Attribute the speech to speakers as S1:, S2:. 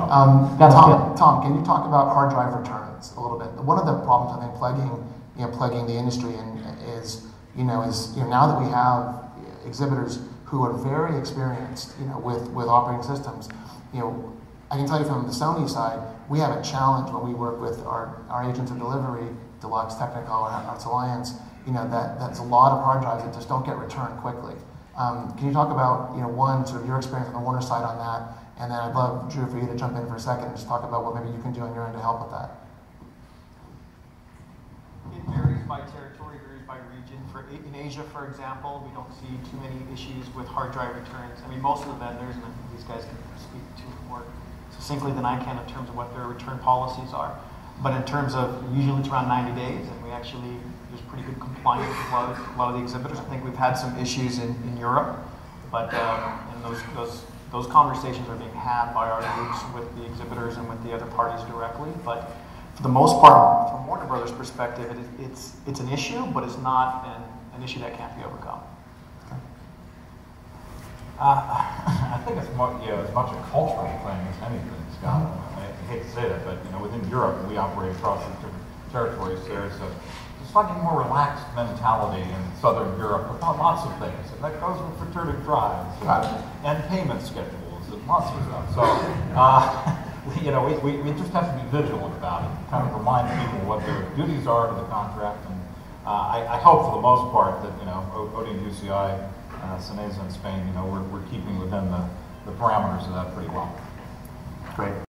S1: Tom, can you talk about hard drive returns a little bit? One of the problems I think plaguing the industry is now that we have exhibitors who are very experienced with operating systems, I can tell you from the Sony side, we have a challenge when we work with our agents of delivery, Deluxe, Technicolor, Arts Alliance, that's a lot of hard drives that just don't get returned quickly. Can you talk about, one, sort of your experience on the Warner side on that, and then I'd love, Drew, for you to jump in for a second and just talk about what maybe you can do on your end to help with that.
S2: It varies by territory, varies by region. In Asia, for example, we don't see too many issues with hard drive returns. I mean, most of the vendors, and I think these guys can speak to it more succinctly than I can in terms of what their return policies are. But in terms of, usually it's around 90 days, and there's pretty good compliance with a lot of the exhibitors. I think we've had some issues in Europe, but and those conversations are being had by our groups with the exhibitors and with the other parties directly. But for the most part, from Warner Brothers' perspective, it's an issue, but it's not an issue that can't be overcome.
S3: I think it's much a cultural thing as anything, Scott. I hate to say that, but within Europe, we operate across the different territories. There's a slightly more relaxed mentality in Southern Europe about lots of things, and that goes with fraternity drives and payment schedules and lots of stuff. So, we just have to be vigilant about it, kind of remind people what their duties are to the contract, and I hope for the most part that Odeon, UCI, Cineza in Spain, we're keeping within the parameters of that pretty well.
S1: Great.